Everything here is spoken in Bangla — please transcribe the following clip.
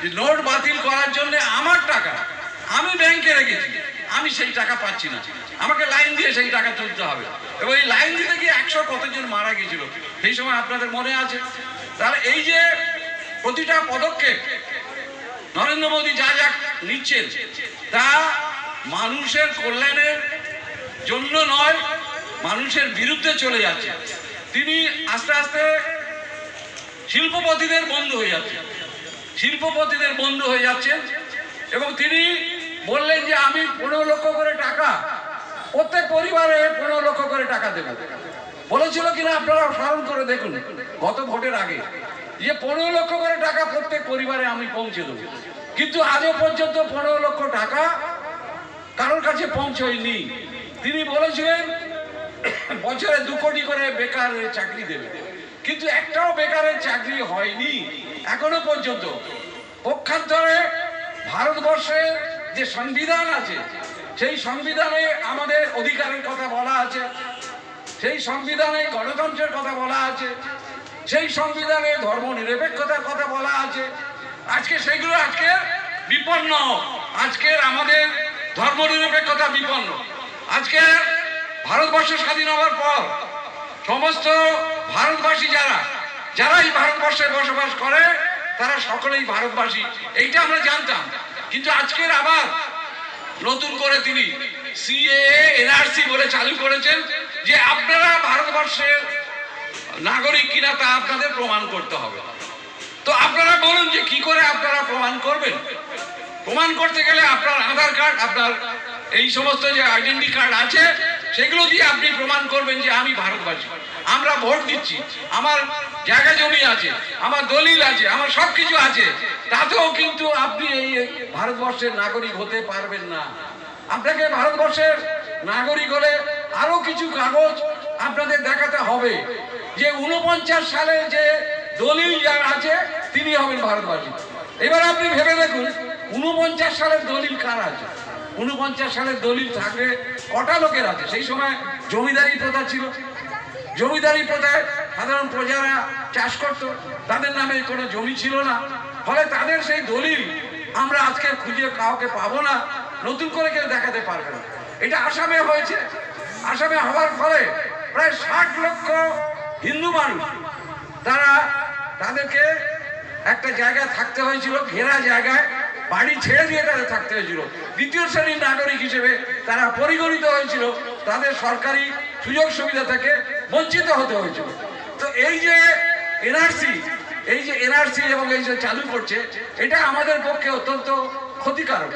যে নোট বাতিল করার জন্য আমার টাকা আমি ব্যাংকে রেখেছি, আমি সেই টাকা পাচ্ছি না, আমাকে লাইন দিয়ে সেই টাকা তুলতে হবে। এবং এই লাইন দিতে গিয়ে 100 কতজন মারা গেছিল সেই সময় আপনাদের মনে আছে। তাহলে এই যে প্রতিটা পদক্ষেপ নরেন্দ্র মোদী যা যা নিচ্ছেন তা মানুষের কল্যাণের জন্য নয়, মানুষের বিরুদ্ধে চলে যাচ্ছে। তিনি আস্তে আস্তে শিল্পপতিদের বন্ধু হয়ে যাচ্ছেন, শিল্পপতিদের বন্ধু হয়ে যাচ্ছেন। এবং তিনি বললেন যে আমি 15 লক্ষ করে টাকা প্রত্যেক পরিবারে 15 লক্ষ করে টাকা দেব। বলেছিল কিনা আপনারা স্মরণ করে দেখুন গত ভোটের আগে, যে 15 লক্ষ করে টাকা প্রত্যেক পরিবারে আমি পৌঁছে দেব। কিন্তু আজও পর্যন্ত 15 লক্ষ টাকা কারোর কাছে পৌঁছয়নি। তিনি বলেছিলেন বছরে 2 কোটি করে বেকারের চাকরি দেবে, কিন্তু একটাও বেকারের চাকরি হয়নি এখনো পর্যন্ত। পক্ষান্তরে ভারতবর্ষের যে সংবিধান আছে সেই সংবিধানে আমাদের অধিকারের কথা বলা আছে, সেই সংবিধানে গণতন্ত্রের কথা বলা আছে, সেই সংবিধানে ধর্ম নিরপেক্ষতার কথা বলা আছে। আজকে সেগুলো আজকে বিপন্ন, আজকের আমাদের ধর্ম নিরপেক্ষতা বিপন্ন। আজকে ভারতবর্ষ স্বাধীন হওয়ার পর সমস্ত ভারতবাসী যারা এই ভারতবর্ষে বসবাস করে তারা সকলেই ভারতবাসী, এইটা আমরা জানতাম। কিন্তু আজকের আবার নতুন করে তিনি সিএএ এনআরসি বলে চালু করেছেন যে আপনারা ভারতবর্ষের নাগরিক কিনা তা আপনাদের প্রমাণ করতে হবে। তো আপনারা বলুন যে কি করে আপনারা প্রমাণ করবেন? প্রমাণ করতে গেলে আপনার আধার কার্ড, আপনার এই সমস্ত যে আইডেন্টি কার্ড আছে সেগুলো দিয়ে আপনি প্রমাণ করবেন যে আমি ভারতবাসী, আমরা ভোট দিচ্ছি, আমার জায়গা জমি আছে, আমার দলিল আছে, আমার সবকিছু আছে, তাতেও কিন্তু আপনি এই ভারতবর্ষের নাগরিক হতে পারবেন না। আপনাকে ভারতবর্ষের নাগরিক হলে আরো কিছু কাগজ আপনাদের দেখাতে হবে, যে 49 সালে যে দলিল যার আছে তিনি হবেন ভারতবাসী। এবার আপনি ভেবে দেখুন 49 সালের দলিল কার আছে? 49 সালের দলিল থাকলে কটা লোকের আছে? সেই সময় জমিদারি প্রথা ছিল, জমিদারি প্রথায় সাধারণ প্রজারা চাষ করত, তাদের নামে কোনো জমি ছিল না, ফলে তাদের সেই দলিল আমরা আজকে খুঁজে কাউকে পাবো না, নতুন করে কেউ দেখাতে পারবে না। এটা আসামে হয়েছে। আসামে হওয়ার ফলে প্রায় 60 লক্ষ হিন্দু মানুষ তাদেরকে একটা জায়গায় থাকতে হয়েছিল, ঘেরা জায়গায় বাড়ি ছেড়ে দিয়ে তাদের থাকতে হয়েছিল। দ্বিতীয় শ্রেণীর নাগরিক হিসেবে তারা পরিগণিত হয়েছিল, তাদের সরকারি সুযোগ সুবিধা থেকে বঞ্চিত হতে হয়েছিল। তো এই যে এনআরসি এবং এই যে চালু করছে, এটা আমাদের পক্ষে অত্যন্ত ক্ষতিকারক।